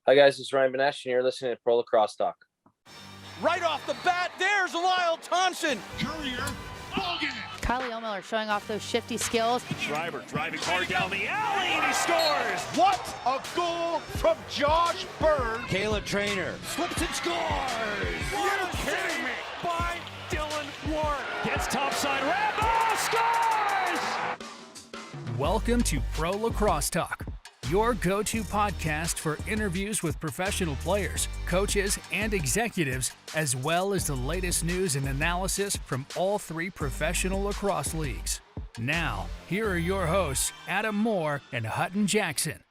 Hi guys, it's Ryan Benesch and you're listening to Pro Lacrosse Talk. Right off the bat, there's Lyle Thompson. Courier, Bogan. Carly O'Miller showing off those shifty skills. Driver driving hard down the alley and he scores. What a goal from Josh Bird. Kayla Trainer Flips and scores. What a kidding me? By Dylan Ward. Gets topside wrap. Oh, scores! Welcome to Pro Lacrosse Talk, your go-to podcast for interviews with professional players, coaches, and executives, as well as the latest news and analysis from all three professional lacrosse leagues. Now, here are your hosts, Adam Moore and Hutton Jackson.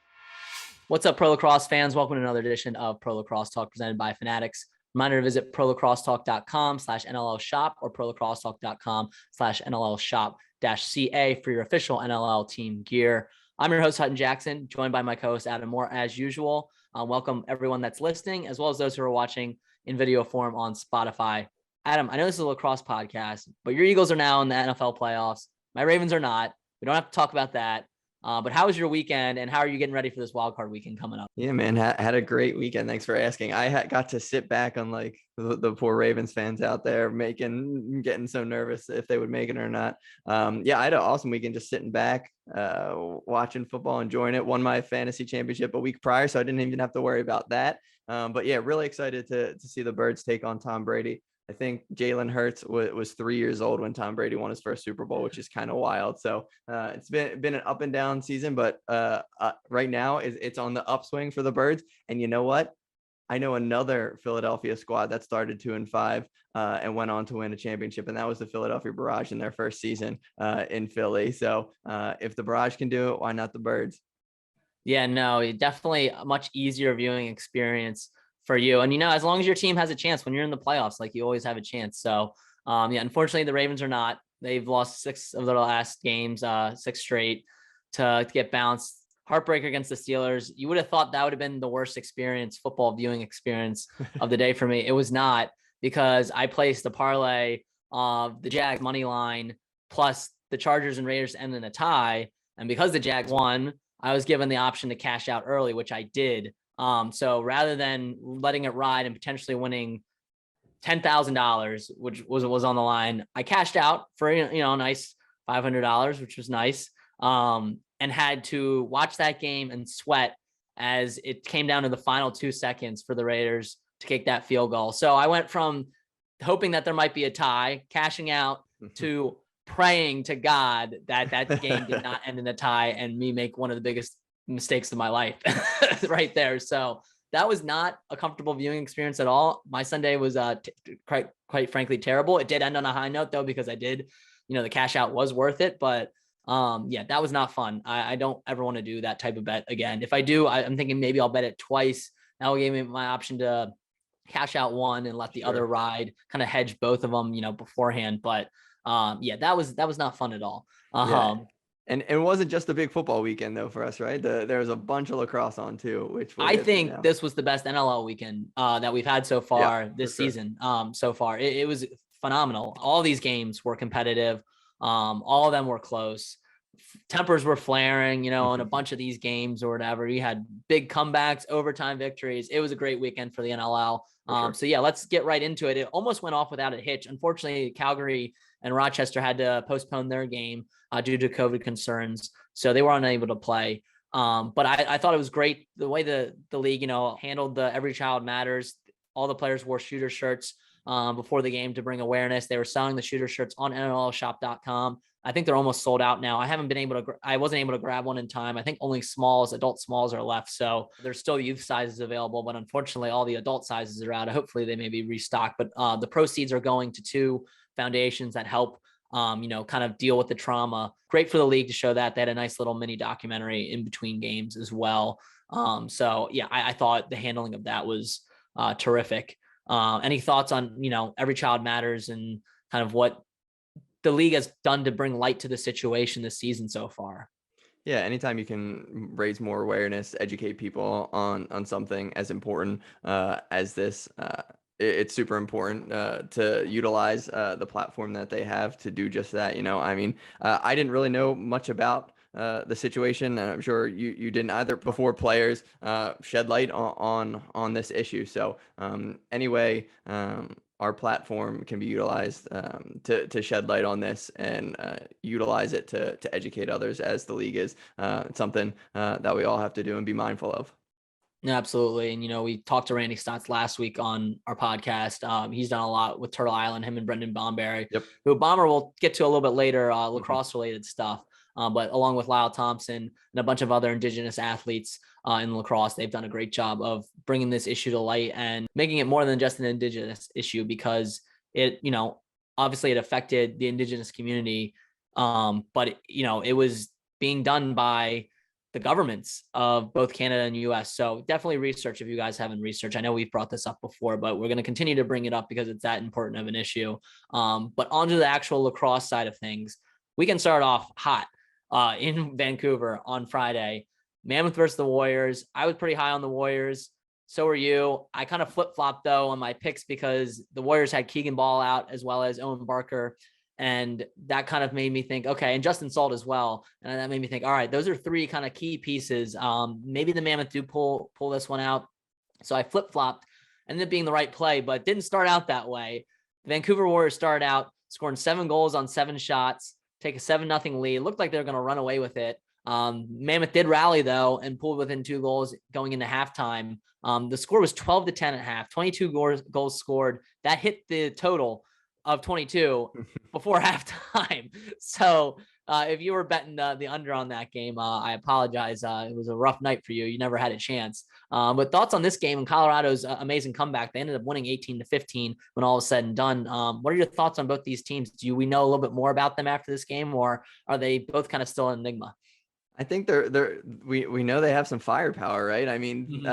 What's up, Pro Lacrosse fans? Welcome to another edition of Pro Lacrosse Talk presented by Fanatics. Reminder to visit prolacrossetalk.com/NLL shop or prolacrossetalk.com/NLL shop-CA for your official NLL team gear. I'm your host, Hutton Jackson, joined by my co-host, Adam Moore, as usual. Welcome everyone that's listening, as well as those who are watching in video form on Spotify. Adam, I know this is a lacrosse podcast, but your Eagles are now in the NFL playoffs. My Ravens are not. We don't have to talk about that. But how was your weekend, and how are you getting ready for this wildcard weekend coming up? Yeah, man, had a great weekend. Thanks for asking. I got to sit back on like the poor Ravens fans out there getting so nervous if they would make it or not. Yeah, I had an awesome weekend just sitting back, watching football, enjoying it. Won my fantasy championship a week prior, so I didn't even have to worry about that. But yeah, really excited to see the Birds take on Tom Brady. I think Jalen Hurts was 3 years old when Tom Brady won his first Super Bowl, which is kind of wild. So it's been an up and down season, but right now it's on the upswing for the Birds. And you know what? I know another Philadelphia squad that started 2-5 and went on to win a championship, and that was the Philadelphia Barrage in their first season in Philly. So if the Barrage can do it, why not the Birds? Yeah, no, definitely a much easier viewing experience for you. And, as long as your team has a chance when you're in the playoffs, like you always have a chance. So, yeah, unfortunately the Ravens are not. They've lost 6 of their last games, 6 straight to get bounced. Heartbreaker against the Steelers. You would have thought that would have been the worst football viewing experience of the day for me. It was not, because I placed the parlay of the Jags money line plus the Chargers and Raiders end in a tie. And because the Jags won, I was given the option to cash out early, which I did. So rather than letting it ride and potentially winning $10,000, which was on the line, I cashed out for, a nice $500, which was nice. And had to watch that game and sweat as it came down to the final 2 seconds for the Raiders to kick that field goal. So I went from hoping that there might be a tie, cashing out, to praying to God that game did not end in a tie and me make one of the biggest mistakes of my life right there. So that was not a comfortable viewing experience at all. My Sunday was quite frankly terrible. It did end on a high note though, because I did, the cash out was worth it, but yeah, that was not fun. I don't ever want to do that type of bet again. If I do, I'm thinking maybe I'll bet it twice. That will give me my option to cash out one and let the other ride, kind of hedge both of them, beforehand. But yeah, that was not fun at all. Yeah. And it wasn't just a big football weekend though for us, right? There was a bunch of lacrosse on too, which I think this was the best NLL weekend that we've had so far this season. So far, it was phenomenal. All these games were competitive. All of them were close. Tempers were flaring, in a bunch of these games or whatever. You had big comebacks, overtime victories. It was a great weekend for the NLL. So yeah, let's get right into it. It almost went off without a hitch. Unfortunately, Calgary and Rochester had to postpone their game due to COVID concerns. So they were unable to play. But I thought it was great the way the league, handled the Every Child Matters. All the players wore shooter shirts before the game to bring awareness. They were selling the shooter shirts on NLLshop.com. I think they're almost sold out now. I wasn't able to grab one in time. I think only adult smalls are left. So there's still youth sizes available, but unfortunately all the adult sizes are out. Hopefully they may be restocked, but the proceeds are going to 2 foundations that help, kind of deal with the trauma. Great for the league to show that. They had a nice little mini documentary in between games as well. So yeah, I thought the handling of that was terrific. Any thoughts on, Every Child Matters and kind of what the league has done to bring light to the situation this season so far? Yeah, anytime you can raise more awareness, educate people on something as important as this, it's super important to utilize the platform that they have to do just that. I didn't really know much about the situation, and I'm sure you didn't either, before players shed light on this issue. So anyway, our platform can be utilized to shed light on this and utilize it to educate others as the league is. It's something that we all have to do and be mindful of. Yeah, absolutely. And, we talked to Randy Stotts last week on our podcast. He's done a lot with Turtle Island, him and Brendan Bomberry, who Bomber will get to a little bit later, lacrosse related stuff. But along with Lyle Thompson and a bunch of other Indigenous athletes in lacrosse, they've done a great job of bringing this issue to light and making it more than just an Indigenous issue, because it, obviously it affected the Indigenous community. But it was being done by the governments of both Canada and US. So definitely research if you guys haven't researched. I know we've brought this up before, but we're going to continue to bring it up because it's that important of an issue. But onto the actual lacrosse side of things, we can start off hot in Vancouver on Friday. Mammoth versus the Warriors. I was pretty high on the Warriors. So were you. I kind of flip-flopped though on my picks because the Warriors had Keegan Ball out as well as Owen Barker. And that kind of made me think, okay, and Justin Salt as well. And that made me think, all right, those are three kind of key pieces. Maybe the Mammoth do pull this one out. So I flip-flopped, ended up being the right play, but didn't start out that way. The Vancouver Warriors started out scoring 7 goals on 7 shots, take a 7-0 lead. It looked like they were going to run away with it. Mammoth did rally though and pulled within 2 goals going into halftime. The score was 12-10 at half, 22 goals scored. That hit the total of 22 before halftime. So if you were betting the under on that game, I apologize. It was a rough night for you. You never had a chance. But thoughts on this game and Colorado's amazing comeback? They ended up winning 18-15 when all was said and done. What are your thoughts on both these teams? Do we know a little bit more about them after this game, or are they both kind of still an enigma? I think we know they have some firepower, right? I mean,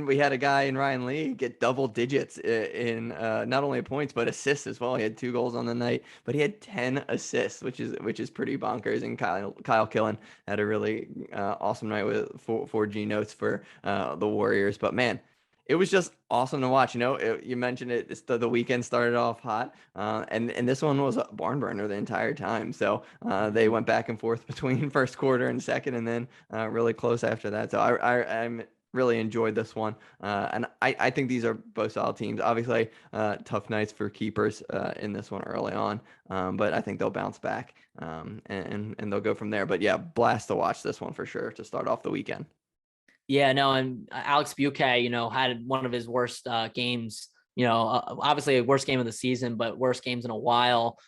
we had a guy in Ryan Lee get double digits in not only points but assists as well. He had 2 goals on the night, but he had 10 assists, which is pretty bonkers. And Kyle Killen had a really awesome night with 4 G notes for the Warriors. But man, it was just awesome to watch. You mentioned it. The weekend started off hot, and this one was a barn burner the entire time. So they went back and forth between first quarter and second, and then really close after that. So I'm really enjoyed this one, and I think these are both solid teams. Obviously, tough nights for keepers in this one early on, but I think they'll bounce back and they'll go from there. But yeah, blast to watch this one for sure to start off the weekend. Yeah, no, and Alex Buquet, had one of his worst games, obviously a worst game of the season, but worst games in a while.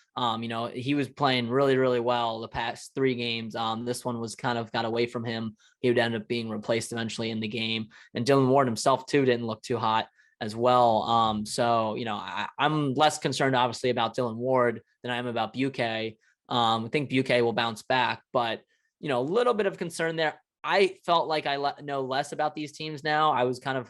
He was playing really, really well the past 3 games. This one was kind of got away from him. He would end up being replaced eventually in the game. And Dylan Ward himself too didn't look too hot as well. So, I'm less concerned obviously about Dylan Ward than I am about Buquet. I think Buquet will bounce back, but, a little bit of concern there. I felt like I know less about these teams now. I was kind of,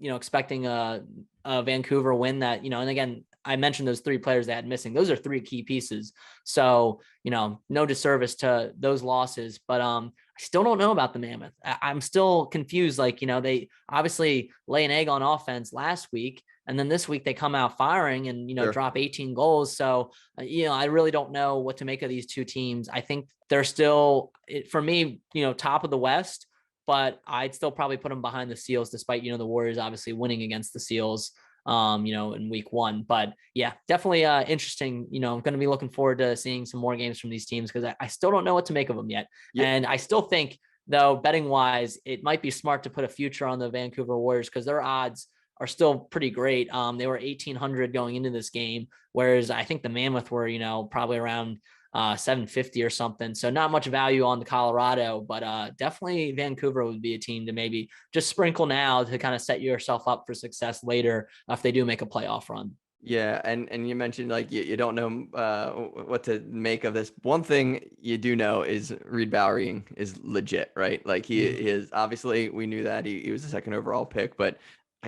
expecting a Vancouver win that, and again, I mentioned those 3 players they had missing. Those are 3 key pieces. So, no disservice to those losses, but I still don't know about the Mammoth. I'm still confused. Like, they obviously lay an egg on offense last week, and then this week they come out firing and, sure, drop 18 goals. So, I really don't know what to make of these 2 teams. I think they're still, for me, top of the West, but I'd still probably put them behind the Seals, despite, the Warriors obviously winning against the Seals, in week 1. But yeah, definitely interesting. I'm going to be looking forward to seeing some more games from these teams because I still don't know what to make of them yet. Yeah. And I still think, though, betting wise, it might be smart to put a future on the Vancouver Warriors because their odds are still pretty great. They were 1,800 going into this game, whereas I think the Mammoth were, probably around 750 or something. So not much value on the Colorado, but definitely Vancouver would be a team to maybe just sprinkle now to kind of set yourself up for success later if they do make a playoff run. Yeah, and you mentioned like you don't know what to make of this. One thing you do know is Reed Bowering is legit, right? Like he is, obviously we knew that he was the 2nd overall pick, but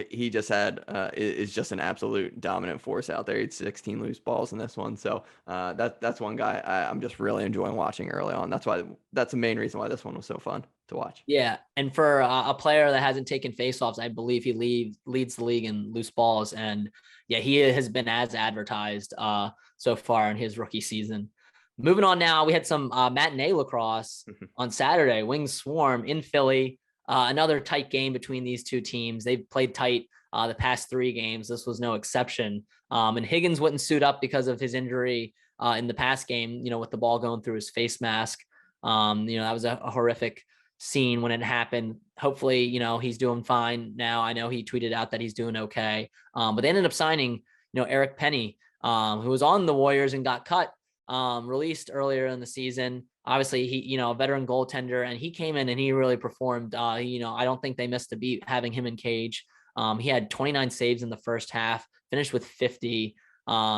he just is just an absolute dominant force out there. He had 16 loose balls in this one. So that's one guy I'm just really enjoying watching early on. That's the main reason why this one was so fun to watch. Yeah. And for a player that hasn't taken faceoffs, I believe he leads the league in loose balls. And yeah, he has been as advertised so far in his rookie season. Moving on now, we had some matinee lacrosse on Saturday. Wings Swarm in Philly. Another tight game between these two teams. They've played tight the past 3 games. This was no exception. And Higgins wouldn't suit up because of his injury in the past game, with the ball going through his face mask. That was a horrific scene when it happened. Hopefully, he's doing fine now. I know he tweeted out that he's doing okay. But they ended up signing, Eric Penny, who was on the Warriors and got cut, released earlier in the season. Obviously, he, a veteran goaltender, and he came in and he really performed. I don't think they missed a beat having him in cage. He had 29 saves in the first half, finished with 50,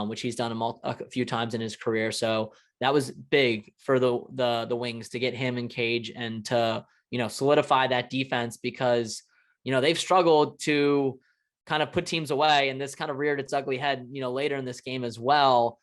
which he's done a few times in his career. So that was big for the Wings to get him in cage and to, solidify that defense, because, they've struggled to kind of put teams away, and this kind of reared its ugly head, later in this game as well.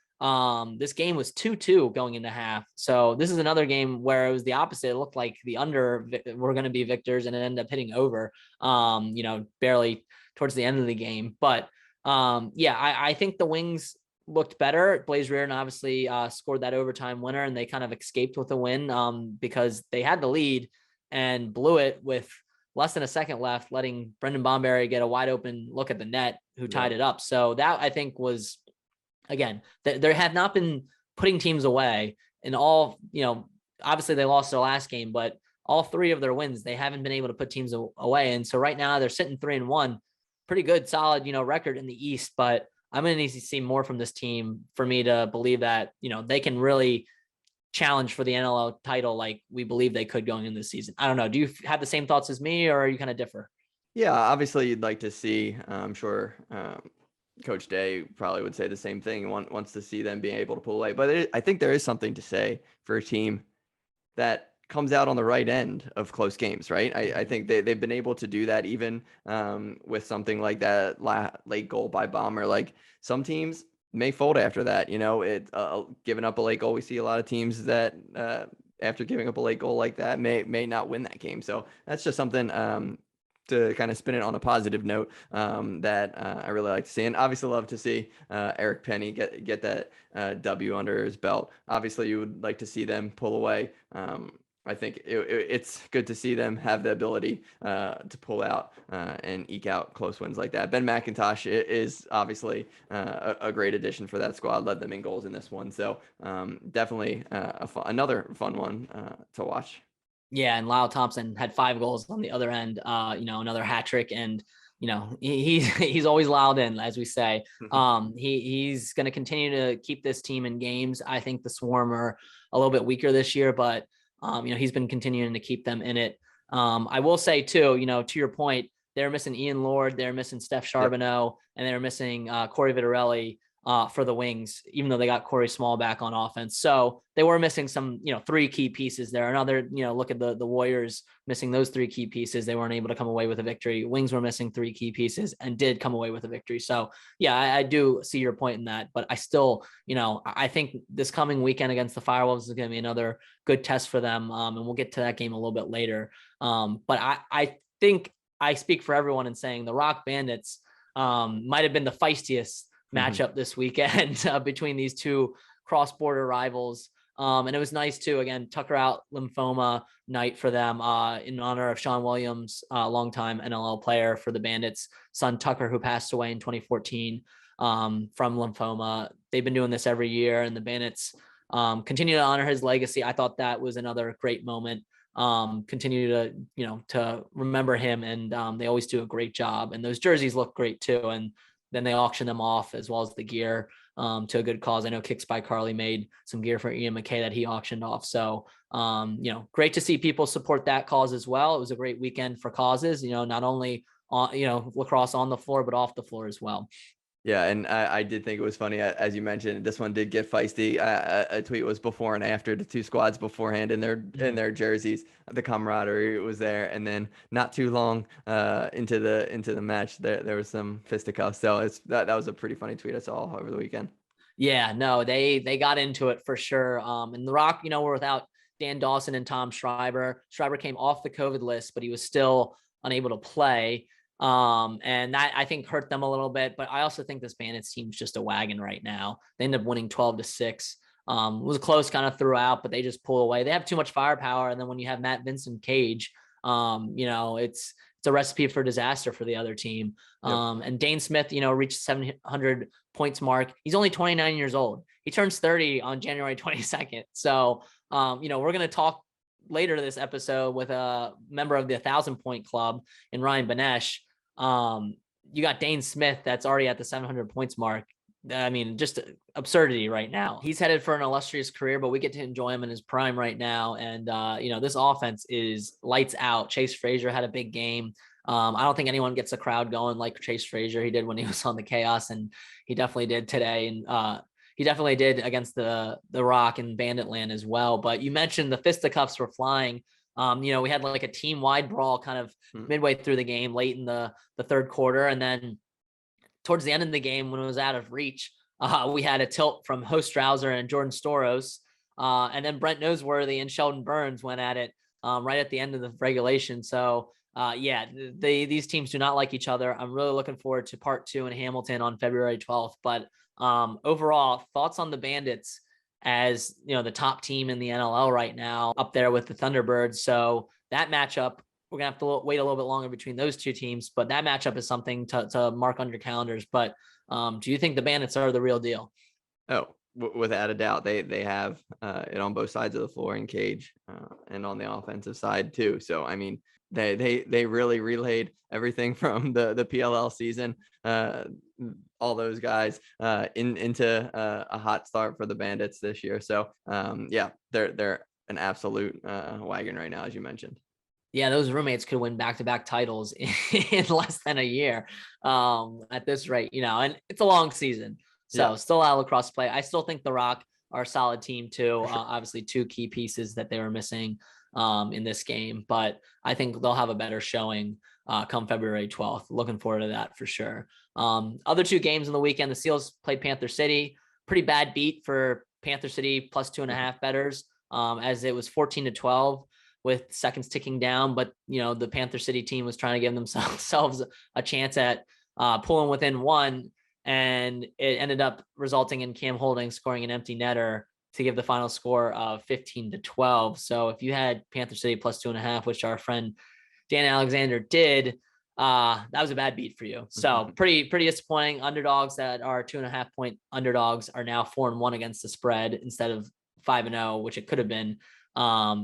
This game was 2-2 going into half. So this is another game where it was the opposite. It looked like the under were going to be victors, and it ended up hitting over, barely towards the end of the game. But I think the Wings looked better. Blaze Reardon obviously scored that overtime winner, and they kind of escaped with a win because they had the lead and blew it with less than a second left, letting Brendan Bomberry get a wide open look at the net, who tied it up. So that, I think, was, again, there have not been putting teams away in all, obviously they lost their last game, but all 3 of their wins, they haven't been able to put teams away. And so right now they're sitting 3-1, pretty good, solid, record in the East, but I'm going to need to see more from this team for me to believe that, they can really challenge for the NLL title like we believe they could going into this season. I don't know. Do you have the same thoughts as me, or are you kind of differ? Yeah, obviously you'd like to see, I'm sure Coach Day probably would say the same thing, wants to see them being able to pull away. But I think there is something to say for a team that comes out on the right end of close games, right? I think they've been able to do that even with something like that late goal by Bomber. Like, some teams may fold after that, giving up a late goal. We see a lot of teams that after giving up a late goal like that may not win that game. So that's just something to kind of spin it on a positive note that I really like to see. And obviously love to see Eric Penny get that W under his belt. Obviously you would like to see them pull away. I think it's good to see them have the ability to pull out and eke out close wins like that. Ben McIntosh is obviously a great addition for that squad, led them in goals in this one. So definitely another fun one to watch. Yeah, and Lyle Thompson had 5 goals on the other end, another hat trick, and he's always loud in, as we say. He's going to continue to keep this team in games. I think the Swarm are a little bit weaker this year, but he's been continuing to keep them in it. I will say too, to your point, they're missing Ian Lord, they're missing Steph Charbonneau, and they're missing Corey Vitarelli for the Wings, even though they got Corey Small back on offense. So they were missing some, 3 key pieces there. Another, look at the Warriors missing those 3 key pieces. They weren't able to come away with a victory. Wings were missing 3 key pieces and did come away with a victory. So yeah, I do see your point in that, but I still, I think this coming weekend against the FireWolves is going to be another good test for them. And we'll get to that game a little bit later. But I think I speak for everyone in saying the Rock Bandits might've been the feistiest matchup this weekend between these 2 cross-border rivals. And it was nice too, again, Tucker Out Lymphoma night for them in honor of Sean Williams, longtime NLL player for the Bandits, son Tucker, who passed away in 2014 from lymphoma. They've been doing this every year, and the Bandits continue to honor his legacy. I thought that was another great moment. Continue to remember him, and they always do a great job. And those jerseys look great too. And then they auction them off, as well as the gear to a good cause. I know Kicks by Carly made some gear for Ian McKay that he auctioned off. So, great to see people support that cause as well. It was a great weekend for causes, not only on, lacrosse on the floor, but off the floor as well. Yeah, and I did think it was funny, as you mentioned, this one did get feisty. A tweet was before and after the 2 squads beforehand in their jerseys. The camaraderie was there, and then not too long into the match, there was some fisticuffs. So that was a pretty funny tweet I saw over the weekend. Yeah, no, they got into it for sure. And the Rock, were without Dan Dawson and Tom Schreiber. Schreiber came off the COVID list, but he was still unable to play. And that, I think, hurt them a little bit, but I also think this Bandits team's just a wagon right now. They end up winning 12-6. Was close kind of throughout, but they just pull away. They have too much firepower. And then when you have Matt Vincent Cage, it's a recipe for disaster for the other team. And Dane Smith, reached 700 points mark. He's only 29 years old. He turns 30 on January 22nd. So, we're going to talk later this episode with a member of the 1,000-point club in Ryan Benesch. You got Dane Smith that's already at the 700 points mark. I mean, just absurdity right now. He's headed for an illustrious career, but we get to enjoy him in his prime right now. And, this offense is lights out. Chase Frazier had a big game. I don't think anyone gets a crowd going like Chase Frazier. He did when he was on the Chaos, and he definitely did today. And he definitely did against the Rock and Bandit land as well. But you mentioned the fisticuffs were flying. We had like a team-wide brawl kind of midway through the game, late in the third quarter. And then towards the end of the game, when it was out of reach, we had a tilt from Ho Strauser and Jordan Storos. And then Brent Noseworthy and Sheldon Burns went at it right at the end of the regulation. So, these teams do not like each other. I'm really looking forward to part 2 in Hamilton on February 12th. But overall, thoughts on the Bandits as, the top team in the NLL right now, up there with the Thunderbirds. So that matchup, we're going to have to wait a little bit longer between those two teams, but that matchup is something to mark on your calendars. But do you think the Bandits are the real deal? Oh, without a doubt, they have it on both sides of the floor in Cage and on the offensive side too. So, I mean, they really relayed everything from the PLL season, all those guys into a hot start for the Bandits this year. So, they're an absolute wagon right now, as you mentioned. Yeah, those roommates could win back-to-back titles in less than a year at this rate, and it's a long season. So still a lot of lacrosse play. I still think the Rock are a solid team too. Sure. Obviously 2 key pieces that they were missing in this game, but I think they'll have a better showing come February 12th. Looking forward to that for sure. Other 2 games in the weekend, the Seals played Panther City. Pretty bad beat for Panther City plus 2.5 bettors as it was 14-12. With seconds ticking down, but the Panther City team was trying to give themselves a chance at pulling within 1, and it ended up resulting in Cam Holding scoring an empty netter to give the final score of 15-12. So if you had Panther City plus 2.5, which our friend Dan Alexander did, that was a bad beat for you. So pretty disappointing. Underdogs that are 2.5 point underdogs are now 4-1 against the spread instead of 5-0, which it could have been.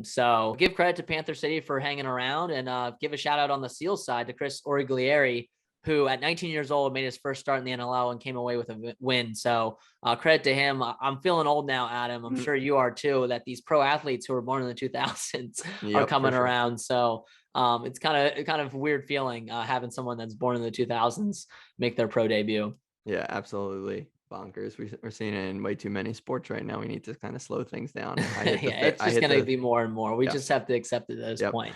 So give credit to Panther City for hanging around, and give a shout out on the Seals side to Chris Origlieri, who at 19 years old made his first start in the NLL and came away with a win. So credit to him. I'm feeling old now, Adam. I'm sure you are too, that these pro athletes who were born in the 2000s are coming around. So it's kind of a weird feeling having someone that's born in the 2000s make their pro debut. Yeah, absolutely. Bonkers. We're seeing it in way too many sports right now. We need to kind of slow things down. It's just going to be more and more. We just have to accept it at this point.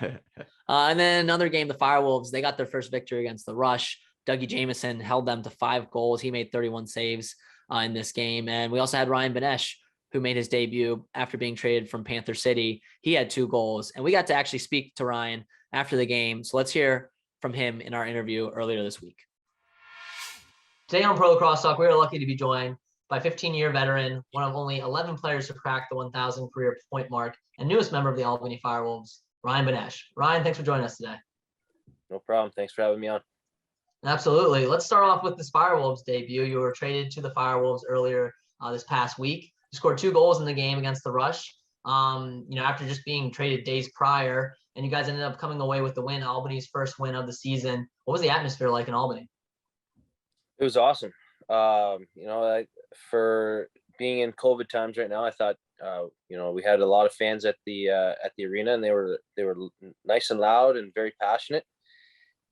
And then another game, the FireWolves, they got their first victory against the Rush. Dougie Jameson held them to 5 goals. He made 31 saves in this game. And we also had Ryan Benesch, who made his debut after being traded from Panther City. He had 2 goals, and we got to actually speak to Ryan after the game. So let's hear from him in our interview earlier this week. Today on Pro Lacrosse Talk, we are lucky to be joined by 15-year veteran, one of only 11 players to crack the 1,000 career point mark, and newest member of the Albany FireWolves, Ryan Benesch. Ryan, thanks for joining us today. No problem. Thanks for having me on. Absolutely. Let's start off with this FireWolves debut. You were traded to the FireWolves earlier this past week. You scored 2 goals in the game against the Rush, after just being traded days prior, and you guys ended up coming away with the win, Albany's first win of the season. What was the atmosphere like in Albany? It was awesome. For being in COVID times right now, I thought, we had a lot of fans at the arena, and they were nice and loud and very passionate.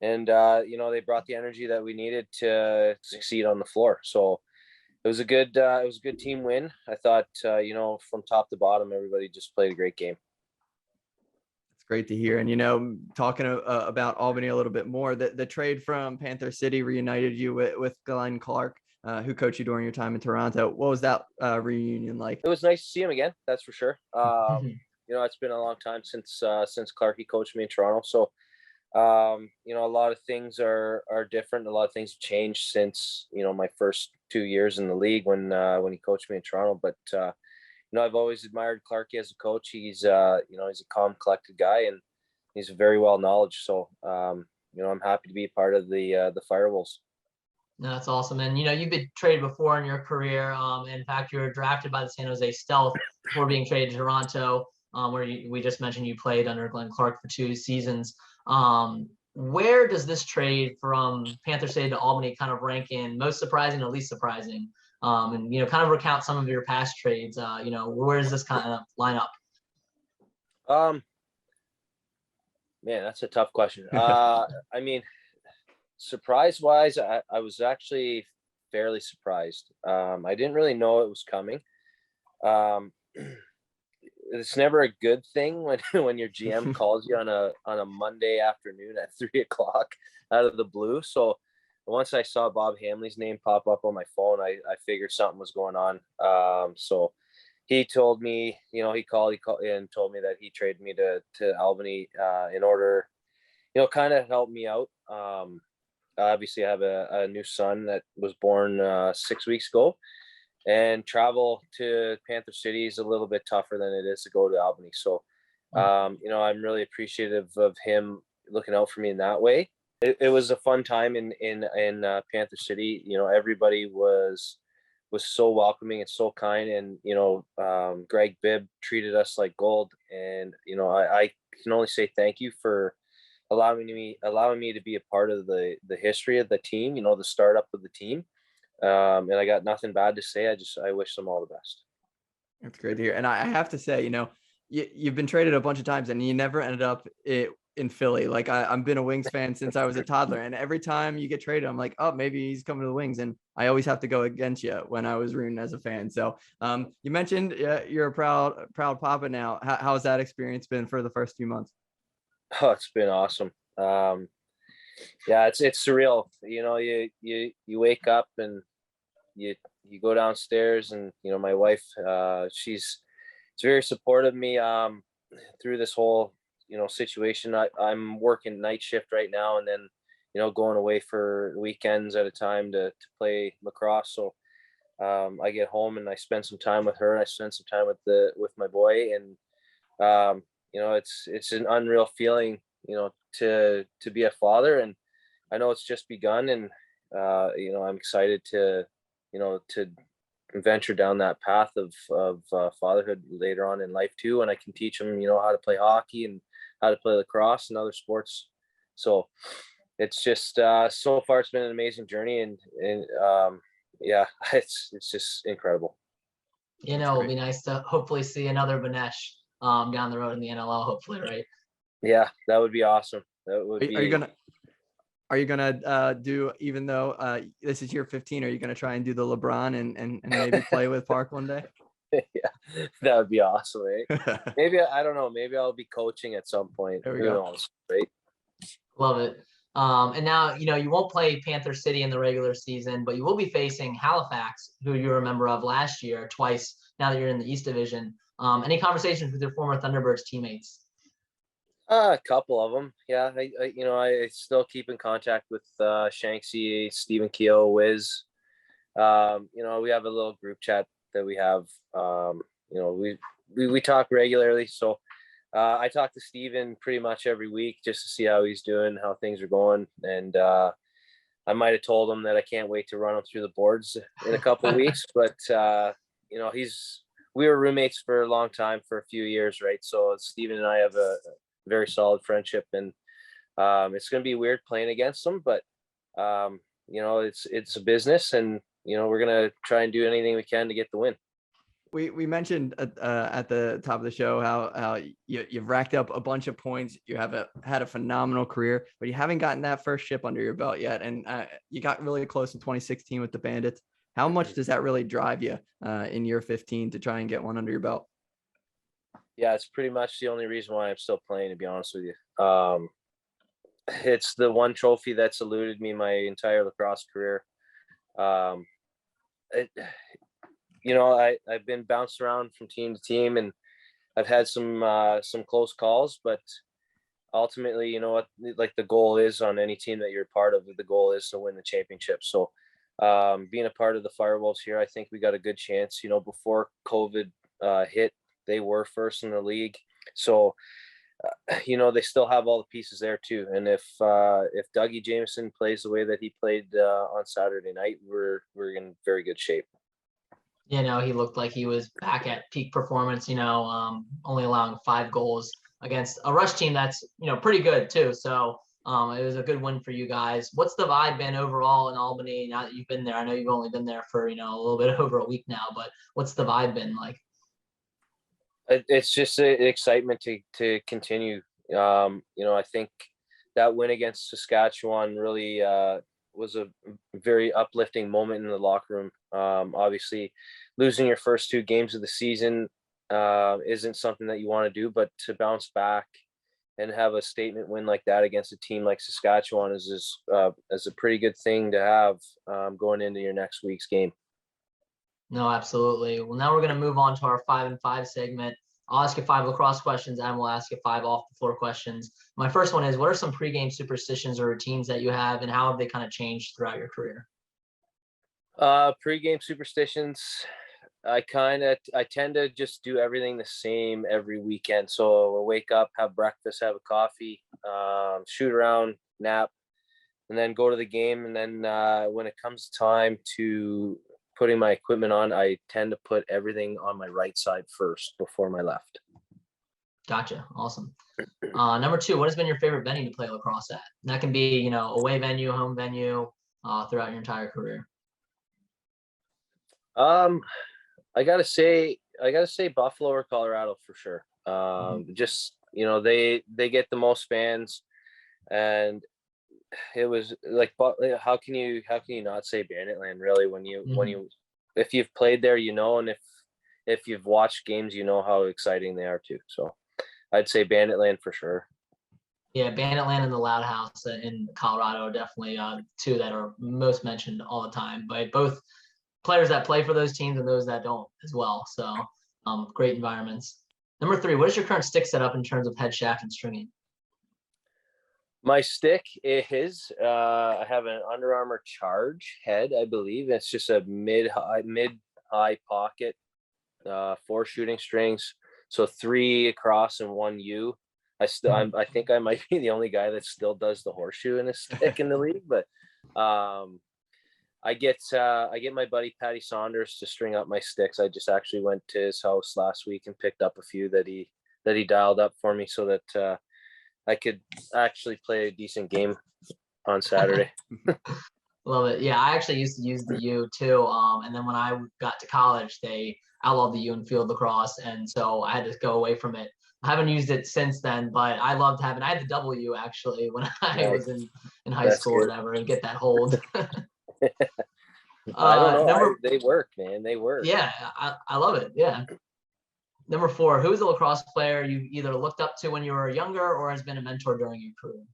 And, they brought the energy that we needed to succeed on the floor. So it was a good team win. I thought, from top to bottom, everybody just played a great game. Great to hear. And, talking about Albany a little bit more, the trade from Panther City reunited you with Glenn Clark, who coached you during your time in Toronto. What was that reunion like? It was nice to see him again. That's for sure. It's been a long time since Clarky coached me in Toronto. So, a lot of things are different. A lot of things have changed since, my first 2 years in the league when he coached me in Toronto. But, I've always admired Clarky as a coach. He's, he's a calm, collected guy, and he's very well knowledge. So, I'm happy to be a part of the FireWolves. No, that's awesome. And, you've been traded before in your career. In fact, you were drafted by the San Jose Stealth before being traded to Toronto, where we just mentioned you played under Glenn Clark for 2 seasons. Where does this trade from Panther City to Albany kind of rank in most surprising to least surprising? And, kind of recount some of your past trades. Where does this kind of line up? Man, that's a tough question. I mean, surprise wise, I was actually fairly surprised. I didn't really know it was coming. It's never a good thing when your GM calls you on a Monday afternoon at 3:00 out of the blue. So once I saw Bob Hamley's name pop up on my phone, I figured something was going on. So he told me, he called and told me that he traded me to Albany in order, kind of help me out. Obviously, I have a new son that was born 6 weeks ago, and travel to Panther City is a little bit tougher than it is to go to Albany. So, I'm really appreciative of him looking out for me in that way. It was a fun time in Panther City. Everybody was so welcoming and so kind, and Greg Bibb treated us like gold, and I can only say thank you for allowing me to be a part of the history of the team, the startup of the team, and I got nothing bad to say. I wish them all the best. That's great to hear. And I have to say, you've been traded a bunch of times and you never ended up in Philly. Like I've been a Wings fan since I was a toddler, and every time you get traded, I'm like, oh, maybe he's coming to the Wings, and I always have to go against you when I was rooting as a fan. So you mentioned you're a proud papa now. How's that experience been for the first few months? Oh, it's been awesome. Yeah, it's surreal. You wake up and you go downstairs, and my wife, she's very supportive of me through this whole situation. I'm working night shift right now, and then going away for weekends at a time to play lacrosse. So I get home and I spend some time with her, and I spend some time with my boy, and it's an unreal feeling to be a father, and I know it's just begun, and I'm excited to venture down that path of fatherhood later on in life too, and I can teach them how to play hockey and how to play lacrosse and other sports. So it's just so far it's been an amazing journey, and yeah, it's just incredible. It'll be nice to hopefully see another Benesch down the road in the NLL, hopefully, right? Yeah, that would be awesome. That would be. Are you gonna do, even though this is year 15, are you gonna try and do the LeBron and maybe play with Park one day? Yeah, that would be awesome, eh? Maybe, I don't know, maybe I'll be coaching at some point. There we go. Right? Love it. And now, you won't play Panther City in the regular season, but you will be facing Halifax, who you're a member of last year, twice, now that you're in the East Division. Any conversations with your former Thunderbirds teammates? A couple of them. Yeah. I still keep in contact with Shanksy, Stephen Keogh, Wiz. We have a little group chat that we have. We talk regularly. So I talk to Stephen pretty much every week just to see how he's doing, how things are going. And I might have told him that I can't wait to run him through the boards in a couple of weeks, but we were roommates for a long time, for a few years, right? So Stephen and I have a very solid friendship, and it's going to be weird playing against him, but it's a business, and we're going to try and do anything we can to get the win. We mentioned at the top of the show how you've racked up a bunch of points. You have had a phenomenal career, but you haven't gotten that first ship under your belt yet, and you got really close in 2016 with the Bandits. How much does that really drive you in year 15 to try and get one under your belt? Yeah, it's pretty much the only reason why I'm still playing, to be honest with you. It's the one trophy that's eluded me my entire lacrosse career. I've been bounced around from team to team, and I've had some close calls, but ultimately, like the goal is on any team that you're a part of, the goal is to win the championship. So being a part of the FireWolves here, I think we got a good chance. Before COVID hit, they were first in the league. So, they still have all the pieces there too. And if Dougie Jameson plays the way that he played on Saturday night, we're in very good shape. He looked like he was back at peak performance, only allowing 5 goals against a Rush team that's, pretty good too. So it was a good win for you guys. What's the vibe been overall in Albany now that you've been there? I know you've only been there for, a little bit over a week now, but what's the vibe been like? It's just an excitement to continue. I think that win against Saskatchewan really was a very uplifting moment in the locker room. Obviously, losing your first 2 games of the season isn't something that you want to do, but to bounce back and have a statement win like that against a team like Saskatchewan is a pretty good thing to have going into your next week's game. No, absolutely. Well, now we're going to move on to our 5 and 5 segment. I'll ask you 5 lacrosse questions and we'll ask you 5 off the floor questions. My first one is, what are some pregame superstitions or routines that you have, and how have they kind of changed throughout your career? Pregame superstitions, I tend to just do everything the same every weekend. So I'll wake up, have breakfast, have a coffee, shoot around, nap, and then go to the game. And then when it comes time to putting my equipment on, I tend to put everything on my right side first before my left. Gotcha. Awesome. Number 2, what has been your favorite venue to play lacrosse at? And that can be, away venue, home venue, throughout your entire career. I gotta say Buffalo or Colorado for sure. Just, they get the most fans, and it was like, how can you not say Banditland really if you've played there, and if you've watched games, how exciting they are too. So I'd say Banditland for sure. Yeah, Banditland and the Loud House in Colorado are definitely 2 that are most mentioned all the time by both players that play for those teams and those that don't as well. So great environments. Number 3, what is your current stick setup in terms of head, shaft, and stringing? My stick is I have an Under Armour Charge head, I believe. It's just a mid-high pocket, 4 shooting strings, so 3 across and 1 U. I think I might be the only guy that still does the horseshoe in a stick in the league, but I get my buddy Patty Saunders to string up my sticks. I just actually went to his house last week and picked up a few that he dialed up for me so that I could actually play a decent game on Saturday. Love it. Yeah, I actually used to use the U too. And then when I got to college, they outlawed the U in field lacrosse, and so I had to go away from it. I haven't used it since then, but I loved having. I had the W actually when I was in high school or whatever, and get that hold. I don't know. They work, man. They work. Yeah, I love it. Yeah. Number 4, who's a lacrosse player you either looked up to when you were younger or has been a mentor during your career?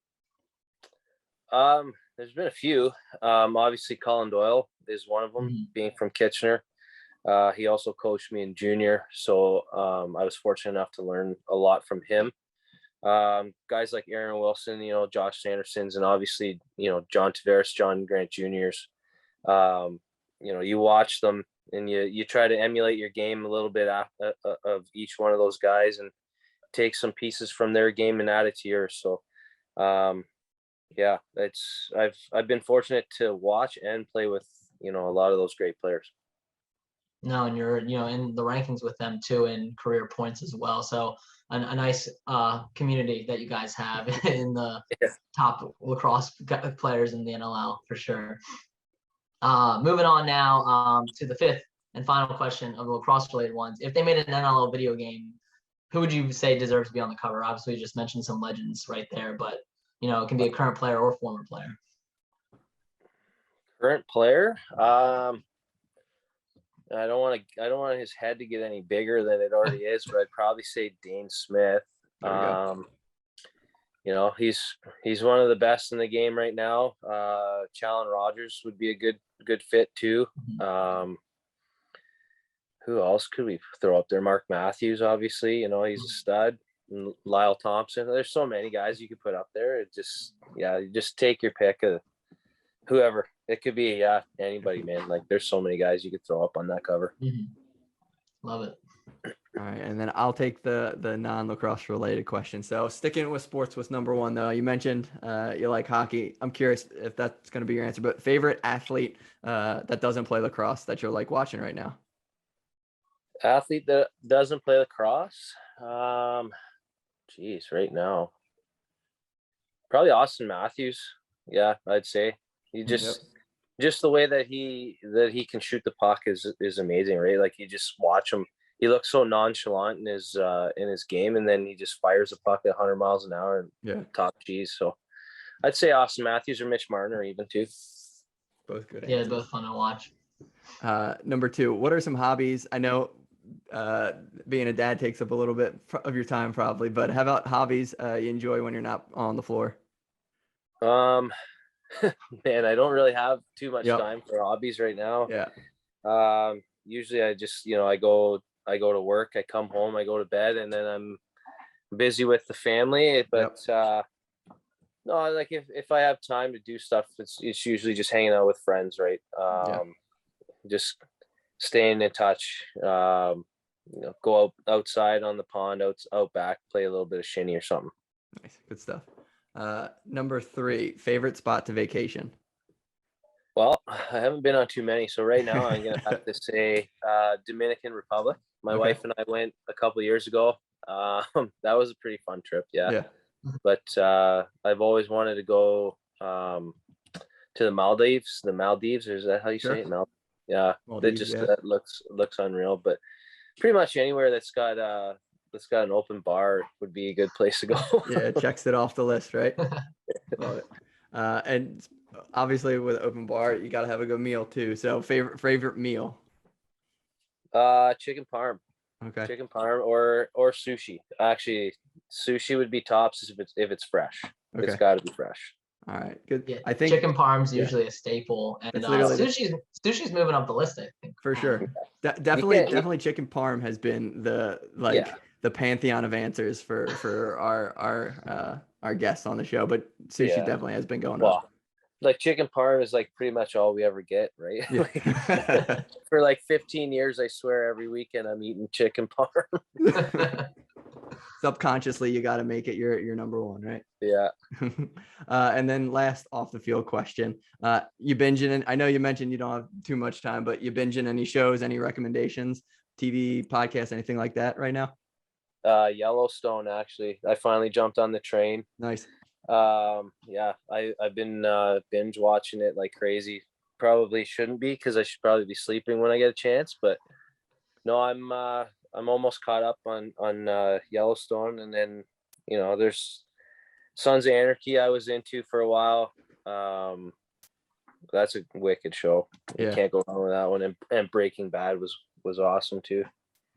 There's been a few. Obviously Colin Doyle is one of them, being from Kitchener. He also coached me in junior, so I was fortunate enough to learn a lot from him. Guys like Aaron Wilson, Josh Sanderson's, and obviously, John Tavares, John Grant Jr.'s. You watch them and you try to emulate your game a little bit of each one of those guys and take some pieces from their game and add it to yours. So, I've been fortunate to watch and play with, a lot of those great players. No, and you're, in the rankings with them too in career points as well. So a nice community that you guys have in the top lacrosse players in the NLL for sure. Moving on now to the 5th and final question of the lacrosse related ones. If they made an NLL video game, who would you say deserves to be on the cover? Obviously, you just mentioned some legends right there, but it can be a current player or former player. Current player? I don't want his head to get any bigger than it already is, but I'd probably say Dane Smith. He's one of the best in the game right now. Challen Rogers would be a good fit too. Who else could we throw up there? Mark Matthews, obviously, he's a stud. And Lyle Thompson. There's so many guys you could put up there. You just take your pick of whoever. It could be anybody, man. Like there's so many guys you could throw up on that cover. Love it. All right, and then I'll take the non-lacrosse related question. So sticking with sports was number one, though. You mentioned you like hockey. I'm curious if that's going to be your answer, but favorite athlete that doesn't play lacrosse that you're like watching right now? Athlete that doesn't play lacrosse? Geez, right now. Probably Austin Matthews. Yeah, I'd say. He just the way that he can shoot the puck is amazing, right? Like you just watch him. He looks so nonchalant in his game, and then he just fires the puck at 100 miles an hour and top cheese. So I'd say Austin Matthews or Mitch Marner even too. Both good. Yeah, both fun to watch. Number two, what are some hobbies? I know being a dad takes up a little bit of your time probably, but how about hobbies you enjoy when you're not on the floor? Man, I don't really have too much time for hobbies right now. Yeah. Usually I just, I go to work, I come home, I go to bed, and then I'm busy with the family. But no, like if I have time to do stuff, it's usually just hanging out with friends, right? Just staying in touch. Go outside on the pond, out back, play a little bit of shinny or something. Nice, good stuff. Number three, favorite spot to vacation? Well, I haven't been on too many, so right now I'm gonna have to say Dominican Republic. My wife and I went a couple of years ago. That was a pretty fun trip, yeah. But I've always wanted to go to the Maldives. The Maldives, or is that how you say it? Yeah, Maldives, that looks unreal. But pretty much anywhere that's got an open bar would be a good place to go. Yeah, it checks it off the list, right? Love it. And obviously with open bar, you got to have a good meal too. So favorite meal? Chicken parm. Okay. Chicken parm or sushi. Actually, sushi would be tops if it's fresh. Okay. It's got to be fresh. All right, good. Yeah, I think chicken parm's usually a staple, and sushi's moving up the list, I think. For sure. Definitely chicken parm has been the pantheon of answers for our guests on the show, but sushi definitely has been going up. Like chicken parm is like pretty much all we ever get, right? Yeah. For like 15 years, I swear every weekend I'm eating chicken parm. Subconsciously, you got to make it your number one, right? Yeah. And then last off the field question, you binging? I know you mentioned you don't have too much time, but you binging any shows, any recommendations, TV, podcasts, anything like that right now? Yellowstone, actually. I finally jumped on the train. Nice. I've been binge watching it like crazy. Probably shouldn't be because I should probably be sleeping when I get a chance, but no, I'm almost caught up on Yellowstone, and then there's Sons of Anarchy I was into for a while. That's a wicked show. You can't go wrong with that one. And Breaking Bad was awesome too.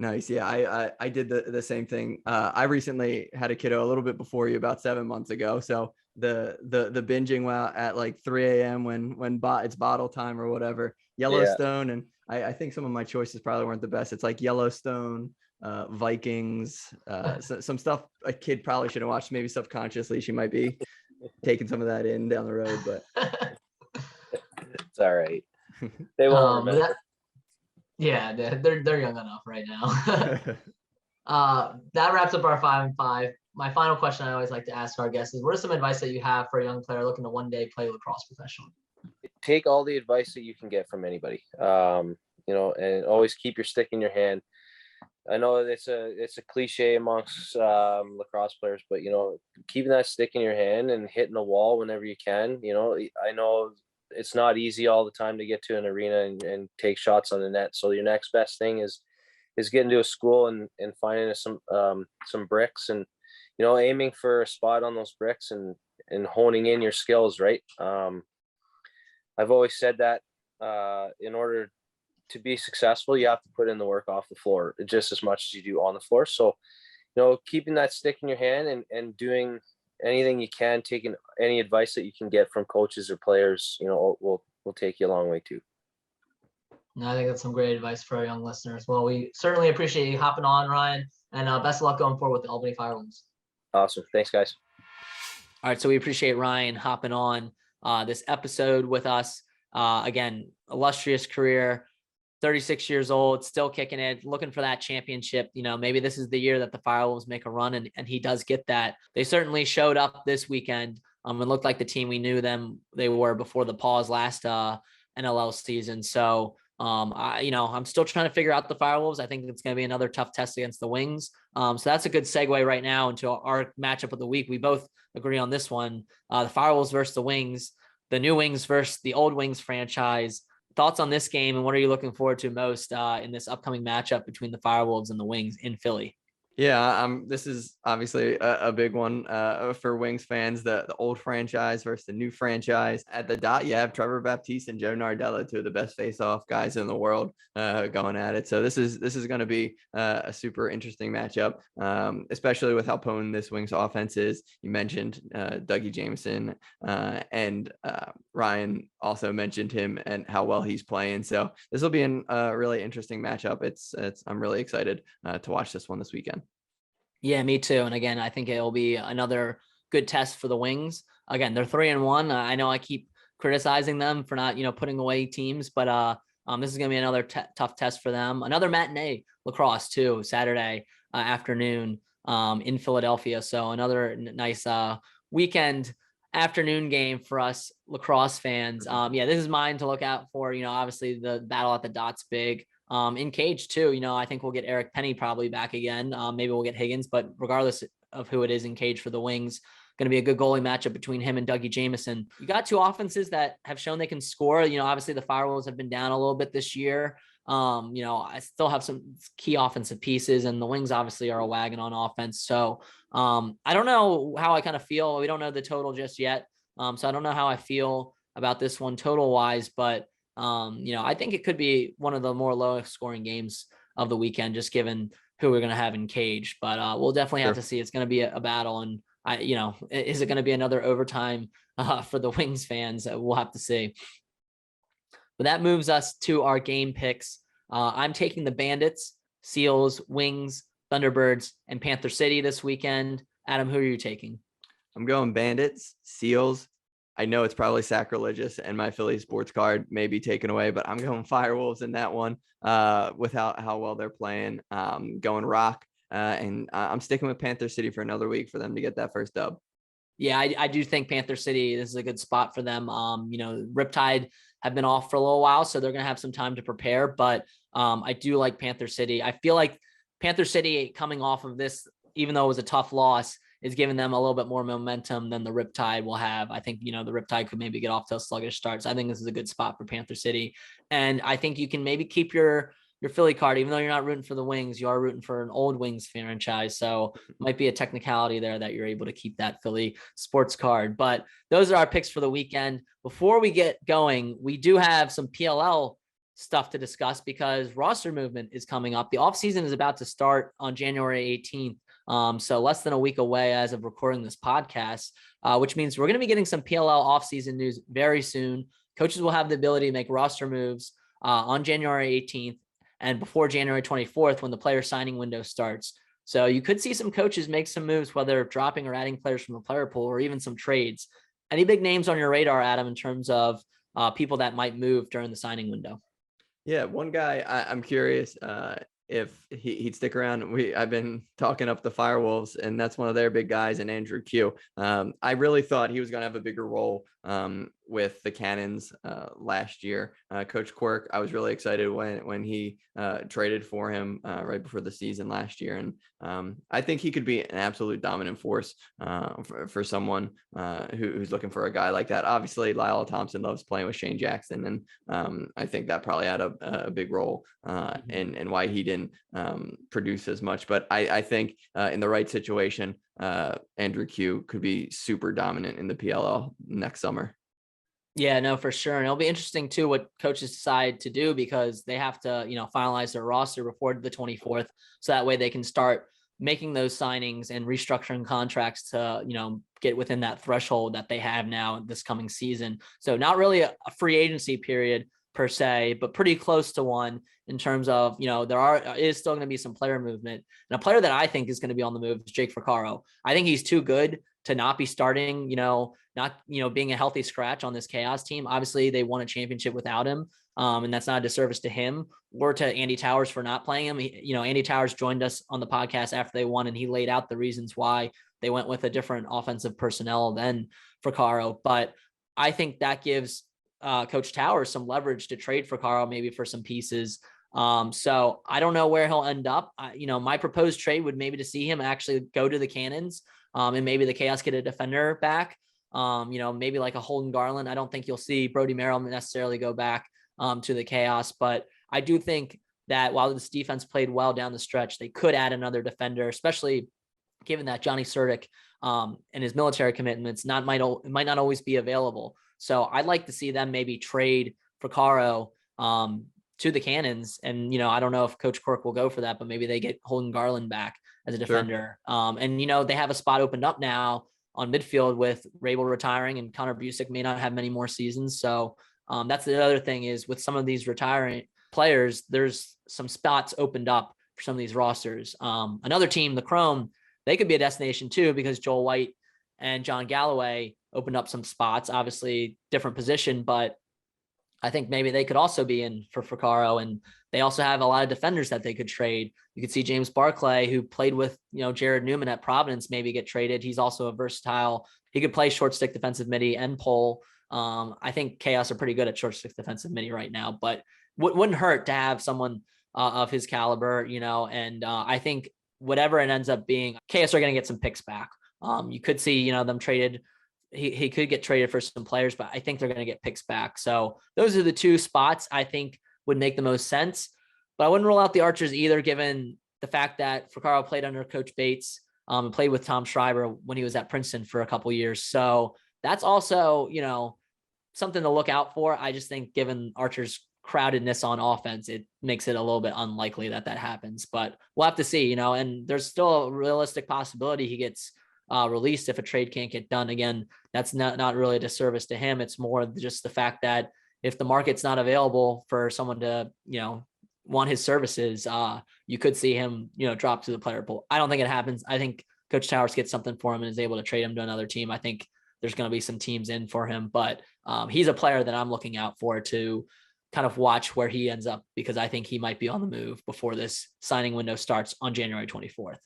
Nice. Yeah, I did the same thing. I recently had a kiddo a little bit before you, about 7 months ago. So the binging at like 3 a.m. when it's bottle time or whatever, Yellowstone. And I think some of my choices probably weren't the best. It's like Yellowstone, Vikings, some stuff a kid probably should have watched. Maybe subconsciously she might be taking some of that in down the road, but it's all right. They won't remember. Yeah, they're young enough right now. That wraps up our 5 and 5. My final question I always like to ask our guests is, what is some advice that you have for a young player looking to one day play lacrosse professionally? Take all the advice that you can get from anybody, and always keep your stick in your hand. I know it's a cliche amongst lacrosse players, but keeping that stick in your hand and hitting the wall whenever you can. I know it's not easy all the time to get to an arena and take shots on the net. So your next best thing is getting to a school and finding some bricks and aiming for a spot on those bricks and honing in your skills, right? I've always said that in order to be successful, you have to put in the work off the floor just as much as you do on the floor. So, keeping that stick in your hand and doing anything you can, taking any advice that you can get from coaches or players, will take you a long way too. No, I think that's some great advice for our young listeners. Well, we certainly appreciate you hopping on, Ryan, and best of luck going forward with the Albany FireWolves. Awesome. Thanks, guys. All right. So we appreciate Ryan hopping on this episode with us. Again, illustrious career. 36 years old, still kicking it, looking for that championship. Maybe this is the year that the FireWolves make a run, and he does get that. They certainly showed up this weekend. It looked like the team we knew they were before the pause last NLL season. So I'm still trying to figure out the FireWolves. I think it's going to be another tough test against the Wings. So that's a good segue right now into our matchup of the week. We both agree on this one. The FireWolves versus the Wings, the new Wings versus the old Wings franchise. Thoughts on this game, and what are you looking forward to most in this upcoming matchup between the FireWolves and the Wings in Philly? Yeah, this is obviously a big one for Wings fans, the old franchise versus the new franchise. At the dot, you have Trevor Baptiste and Joe Nardello, two of the best face-off guys in the world, going at it. So this is going to be a super interesting matchup, especially with how potent this Wings offense is. You mentioned Dougie Jameson, and Ryan also mentioned him and how well he's playing. So this will be a really interesting matchup. I'm really excited to watch this one this weekend. Yeah, me too. And again, I think it'll be another good test for the Wings. Again, they're 3-1. I know I keep criticizing them for not, putting away teams, but this is going to be another tough test for them. Another matinee lacrosse too, Saturday afternoon in Philadelphia. So another nice weekend afternoon game for us lacrosse fans. This is mine to look out for. Obviously the battle at the dot's big. In cage too, I think we'll get Eric Penny probably back again. Maybe we'll get Higgins, but regardless of who it is in cage for the Wings, going to be a good goalie matchup between him and Dougie Jameson. You got two offenses that have shown they can score. Obviously the FireWolves have been down a little bit this year. I still have some key offensive pieces, and the Wings obviously are a wagon on offense. So I don't know how I kind of feel. We don't know the total just yet. So I don't know how I feel about this one total wise, but I think it could be one of the more lowest scoring games of the weekend, just given who we're going to have in cage. But we'll definitely have to see. It's going to be a battle. And is it going to be another overtime for the Wings fans? We'll have to see. But that moves us to our game picks. I'm taking the Bandits, Seals, Wings, Thunderbirds, and Panther City this weekend. Adam, who are you taking? I'm going Bandits, Seals. I know it's probably sacrilegious and my Philly sports card may be taken away, but I'm going FireWolves in that one with how well they're playing. Going Rock, and I'm sticking with Panther City for another week for them to get that first dub. Yeah, I do think Panther City, this is a good spot for them. Riptide have been off for a little while, so they're going to have some time to prepare. But I do like Panther City. I feel like Panther City coming off of this, even though it was a tough loss, is giving them a little bit more momentum than the Riptide will have. I think, the Riptide could maybe get off to a sluggish start. So I think this is a good spot for Panther City. And I think you can maybe keep your Philly card, even though you're not rooting for the Wings, you are rooting for an old Wings franchise. So might be a technicality there that you're able to keep that Philly sports card. But those are our picks for the weekend. Before we get going, we do have some PLL stuff to discuss because roster movement is coming up. The offseason is about to start on January 18th. So less than a week away as of recording this podcast, which means we're going to be getting some PLL offseason news very soon. Coaches will have the ability to make roster moves on January 18th and before January 24th when the player signing window starts. So you could see some coaches make some moves, whether dropping or adding players from the player pool or even some trades. Any big names on your radar, Adam, in terms of people that might move during the signing window? Yeah, one guy I'm curious if he'd stick around. I've been talking up the FireWolves, and that's one of their big guys, and Andrew Q. I really thought he was going to have a bigger role with the Cannons last year. Coach Quirk, I was really excited when he traded for him right before the season last year. And I think he could be an absolute dominant force for someone who's looking for a guy like that. Obviously, Lyle Thompson loves playing with Shane Jackson, and I think that probably had a big role in why he didn't produce as much. But I think in the right situation, Andrew Q could be super dominant in the PLL next summer. Yeah, no, for sure. And it'll be interesting too what coaches decide to do because they have to, finalize their roster before the 24th. So that way they can start making those signings and restructuring contracts to, get within that threshold that they have now this coming season. So not really a free agency period per se, but pretty close to one in terms of, there is still going to be some player movement. And a player that I think is going to be on the move is Jake Vaccaro. I think he's too good to not be starting, not, being a healthy scratch on this Chaos team. Obviously they won a championship without him. And that's not a disservice to him or to Andy Towers for not playing him. Andy Towers joined us on the podcast after they won, and he laid out the reasons why they went with a different offensive personnel than Fracaro. But I think that gives Coach Towers some leverage to trade Fracaro, maybe for some pieces. So I don't know where he'll end up. My proposed trade would maybe to see him actually go to the Cannons, and maybe the Chaos get a defender back. Maybe like a Holden Garland. I don't think you'll see Brody Merrill necessarily go back to the Chaos, but I do think that while this defense played well down the stretch, they could add another defender, especially given that Johnny Surdick and his military commitments might not always be available. So I'd like to see them maybe trade Fracaro to the Cannons. And, I don't know if Coach Quirk will go for that, but maybe they get Holden Garland back as a defender. Sure. And, they have a spot opened up now on midfield with Rabel retiring, and Connor Busick may not have many more seasons. So that's the other thing is with some of these retiring players, there's some spots opened up for some of these rosters. Another team, the Chrome, they could be a destination too, because Joel White and John Galloway opened up some spots, obviously different position, but I think maybe they could also be in for Fracaro, and they also have a lot of defenders that they could trade. You could see James Barclay, who played with, Jared Newman at Providence, maybe get traded. He's also a versatile. He could play short stick defensive midi and pole. I think Chaos are pretty good at short stick defensive midi right now, but wouldn't hurt to have someone of his caliber, and I think whatever it ends up being, Chaos are going to get some picks back. You could see, them traded. He could get traded for some players, but I think they're going to get picks back. So those are the two spots I think would make the most sense, but I wouldn't rule out the Archers either, given the fact that Fracaro played under Coach Bates and played with Tom Schreiber when he was at Princeton for a couple years. So that's also, something to look out for. I just think given Archer's crowdedness on offense, it makes it a little bit unlikely that happens, but we'll have to see, and there's still a realistic possibility he gets released if a trade can't get done. Again, that's not really a disservice to him. It's more just the fact that if the market's not available for someone to, want his services, you could see him, drop to the player pool. I don't think it happens. I think Coach Towers gets something for him and is able to trade him to another team. I think there's going to be some teams in for him, but he's a player that I'm looking out for to kind of watch where he ends up, because I think he might be on the move before this signing window starts on January 24th.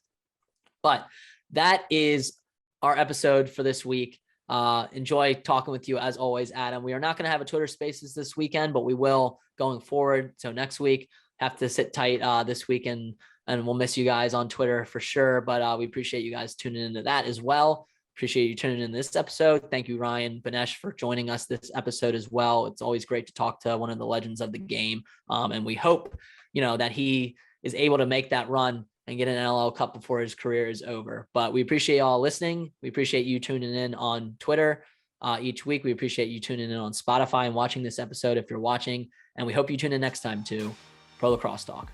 But that is our episode for this week. Enjoy talking with you as always, Adam. We are not going to have a Twitter Spaces this weekend, but we will going forward. So next week, have to sit tight this week, and we'll miss you guys on Twitter for sure. But we appreciate you guys tuning into that as well. Appreciate you tuning in this episode. Thank you, Ryan Benesch, for joining us this episode as well. It's always great to talk to one of the legends of the game. And we hope, that he is able to make that run and get an NLL Cup before his career is over. But we appreciate y'all listening. We appreciate you tuning in on Twitter each week. We appreciate you tuning in on Spotify and watching this episode if you're watching. And we hope you tune in next time to Pro Lacrosse Talk.